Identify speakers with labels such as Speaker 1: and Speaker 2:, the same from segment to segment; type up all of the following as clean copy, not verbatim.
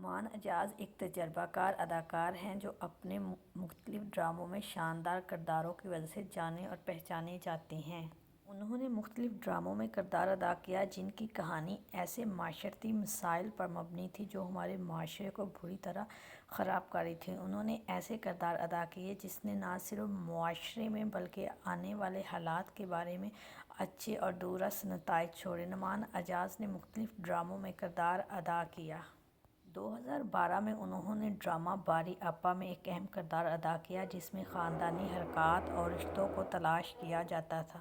Speaker 1: نعمان اعجاز ایک تجربہ کار اداکار ہیں جو اپنے مختلف ڈراموں میں شاندار کرداروں کی وجہ سے جانے اور پہچانے جاتے ہیں۔ انہوں نے مختلف ڈراموں میں کردار ادا کیا جن کی کہانی ایسے معاشرتی مسائل پر مبنی تھی جو ہمارے معاشرے کو بری طرح خراب کر رہی تھی۔ انہوں نے ایسے کردار ادا کیے جس نے نہ صرف معاشرے میں بلکہ آنے والے حالات کے بارے میں اچھے اور دوررس نتائج چھوڑے۔ نعمان اعجاز نے مختلف ڈراموں میں کردار ادا کیا۔ 2012 میں انہوں نے ڈرامہ باری اپا میں ایک اہم کردار ادا کیا جس میں خاندانی حرکات اور رشتوں کو تلاش کیا جاتا تھا۔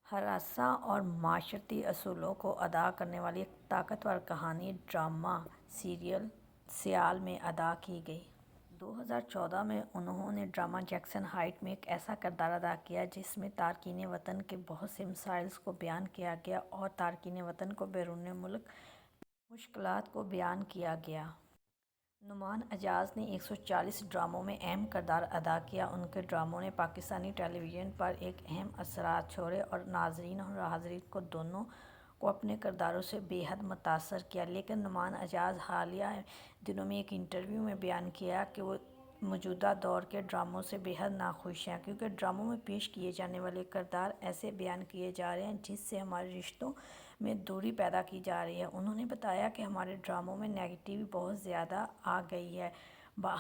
Speaker 1: ہراساں اور معاشرتی اصولوں کو ادا کرنے والی ایک طاقتور کہانی ڈرامہ سیریل سیال میں ادا کی گئی۔ 2014 میں انہوں نے ڈرامہ جیکسن ہائٹ میں ایک ایسا کردار ادا کیا جس میں تارکین وطن کے بہت سے مسائل کو بیان کیا گیا اور تارکین وطن کو بیرون ملک مشکلات کو بیان کیا گیا۔ نعمان اعجاز نے 140 ڈراموں میں اہم کردار ادا کیا۔ ان کے ڈراموں نے پاکستانی ٹیلی ویژن پر ایک اہم اثرات چھوڑے اور ناظرین اور حاضرین کو دونوں کو اپنے کرداروں سے بے حد متاثر کیا۔ لیکن نعمان اعجاز حالیہ دنوں میں ایک انٹرویو میں بیان کیا کہ وہ موجودہ دور کے ڈراموں سے بے حد ناخوش ہیں کیونکہ ڈراموں میں پیش کیے جانے والے کردار ایسے بیان کیے جا رہے ہیں جس سے ہمارے رشتوں میں دوری پیدا کی جا رہی ہے۔ انہوں نے بتایا کہ ہمارے ڈراموں میں نیگیٹیوٹی بہت زیادہ آ گئی ہے۔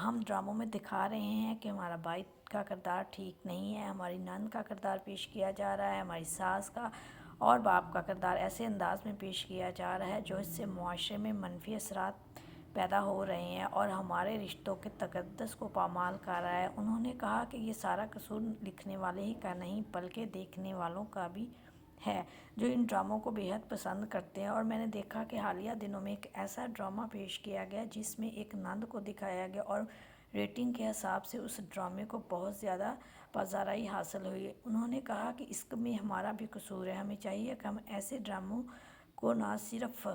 Speaker 1: ہم ڈراموں میں دکھا رہے ہیں کہ ہمارا بھائی کا کردار ٹھیک نہیں ہے، ہماری نند کا کردار پیش کیا جا رہا ہے، ہماری ساس کا اور باپ کا کردار ایسے انداز میں پیش کیا جا رہا ہے جو اس سے معاشرے میں منفی اثرات پیدا ہو رہے ہیں اور ہمارے رشتوں کے تقدس کو پامال کر رہا ہے۔ انہوں نے کہا کہ یہ سارا قصور لکھنے والے ہی کا نہیں بلکہ دیکھنے والوں کا بھی ہے جو ان ڈراموں کو بے حد پسند کرتے ہیں، اور میں نے دیکھا کہ حالیہ دنوں میں ایک ایسا ڈرامہ پیش کیا گیا جس میں ایک نند کو دکھایا گیا اور ریٹنگ کے حساب سے اس ڈرامے کو بہت زیادہ پذیرائی حاصل ہوئی۔ انہوں نے کہا کہ اس میں ہمارا بھی قصور ہے، ہمیں چاہیے کہ ہم ایسے ڈراموں کو نہ صرف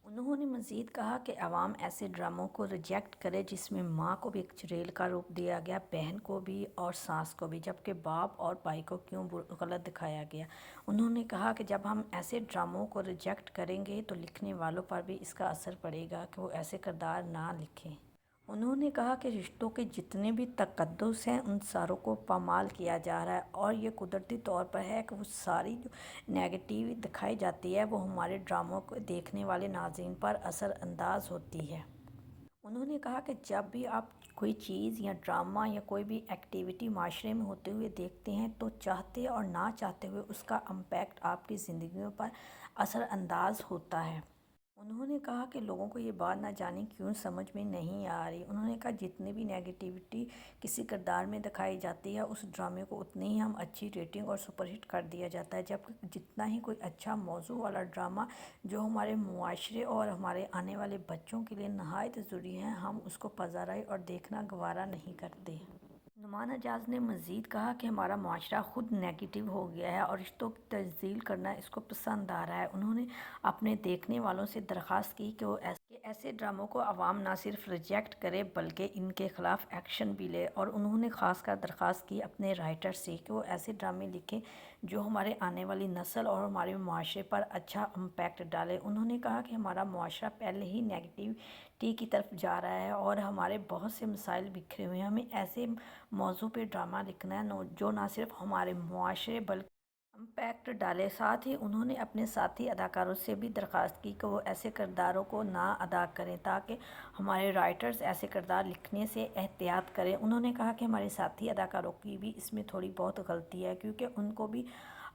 Speaker 1: انہوں نے مزید کہا کہ عوام ایسے ڈراموں کو ریجیکٹ کرے جس میں ماں کو بھی ایک چڑیل کا روپ دیا گیا، بہن کو بھی اور ساس کو بھی، جبکہ باپ اور بھائی کو کیوں غلط دکھایا گیا۔ انہوں نے کہا کہ جب ہم ایسے ڈراموں کو ریجیکٹ کریں گے تو لکھنے والوں پر بھی اس کا اثر پڑے گا کہ وہ ایسے کردار نہ لکھیں۔ انہوں نے کہا کہ رشتوں کے جتنے بھی تقدس ہیں ان ساروں کو پامال کیا جا رہا ہے اور یہ قدرتی طور پر ہے کہ وہ ساری جو نیگیٹیوٹی دکھائی جاتی ہے وہ ہمارے ڈراموں کو دیکھنے والے ناظرین پر اثر انداز ہوتی ہے۔ انہوں نے کہا کہ جب بھی آپ کوئی چیز یا ڈرامہ یا کوئی بھی ایکٹیویٹی معاشرے میں ہوتے ہوئے دیکھتے ہیں تو چاہتے اور نہ چاہتے ہوئے اس کا امپیکٹ آپ کی زندگیوں پر اثر انداز ہوتا ہے۔ انہوں نے کہا کہ لوگوں کو یہ بات نہ جانے کیوں سمجھ میں نہیں آ رہی۔ انہوں نے کہا جتنی بھی نیگیٹیوٹی کسی کردار میں دکھائی جاتی ہے اس ڈرامے کو اتنی ہی ہم اچھی ریٹنگ اور سپر ہٹ کر دیا جاتا ہے، جبکہ جتنا ہی کوئی اچھا موضوع والا ڈرامہ جو ہمارے معاشرے اور ہمارے آنے والے بچوں کے لیے نہایت ضروری ہے ہم اس کو پذیرائی اور دیکھنا گوارا نہیں کرتے۔ نعمان اعجاز نے مزید کہا کہ ہمارا معاشرہ خود نیگیٹو ہو گیا ہے اور رشتوں کی تجزیہ کرنا اس کو پسند آ رہا ہے۔ انہوں نے اپنے دیکھنے والوں سے درخواست کی کہ وہ ایسے ڈراموں کو عوام نہ صرف ریجیکٹ کرے بلکہ ان کے خلاف ایکشن بھی لے، اور انہوں نے خاص کر درخواست کی اپنے رائٹر سے کہ وہ ایسے ڈرامے لکھیں جو ہمارے آنے والی نسل اور ہمارے معاشرے پر اچھا امپیکٹ ڈالے۔ انہوں نے کہا کہ ہمارا معاشرہ پہلے ہی نیگیٹیوٹی کی طرف جا رہا ہے اور ہمارے بہت سے مسائل بکھرے ہوئے ہیں، ہمیں ایسے موضوع پہ ڈرامہ لکھنا ہے جو نہ صرف ہمارے معاشرے بلکہ امپیکٹ ڈالے۔ ساتھ ہی انہوں نے اپنے ساتھی اداکاروں سے بھی درخواست کی کہ وہ ایسے کرداروں کو نہ ادا کریں تاکہ ہمارے رائٹرز ایسے کردار لکھنے سے احتیاط کریں۔ انہوں نے کہا کہ ہمارے ساتھی اداکاروں کی بھی اس میں تھوڑی بہت غلطی ہے کیونکہ ان کو بھی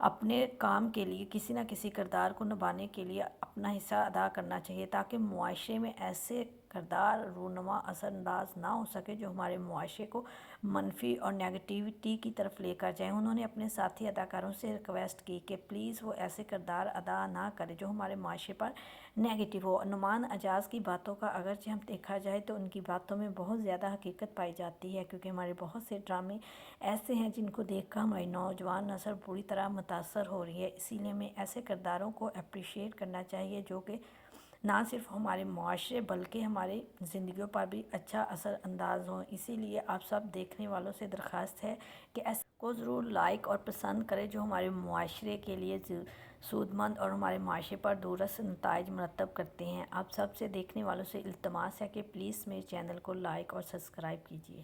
Speaker 1: اپنے کام کے لیے کسی نہ کسی کردار کو نبھانے کے لیے اپنا حصہ ادا کرنا چاہیے تاکہ معاشرے میں ایسے کردار رونما اثر انداز نہ ہو سکے جو ہمارے معاشرے کو منفی اور نیگیٹیوٹی کی طرف لے کر جائیں۔ انہوں نے اپنے ساتھی اداکاروں سے ریکویسٹ کی کہ پلیز وہ ایسے کردار ادا نہ کریں جو ہمارے معاشرے پر نیگیٹو ہو۔ نعمان اعجاز کی باتوں کا اگرچہ ہم دیکھا جائے تو ان کی باتوں میں بہت زیادہ حقیقت پائی جاتی ہے کیونکہ ہمارے بہت سے ڈرامے ایسے ہیں جن کو دیکھ کر ہماری نوجوان نسل بری طرح متاثر ہو رہی ہے، اسی لیے ہمیں ایسے کرداروں کو اپریشیٹ کرنا چاہیے جو کہ نہ صرف ہمارے معاشرے بلکہ ہماری زندگیوں پر بھی اچھا اثر انداز ہوں۔ اسی لیے آپ سب دیکھنے والوں سے درخواست ہے کہ ایسے کو ضرور لائک اور پسند کریں جو ہمارے معاشرے کے لیے سود مند اور ہمارے معاشرے پر درست نتائج مرتب کرتے ہیں۔ آپ سب سے دیکھنے والوں سے التماس ہے کہ پلیز میرے چینل کو لائک اور سبسکرائب کیجیے۔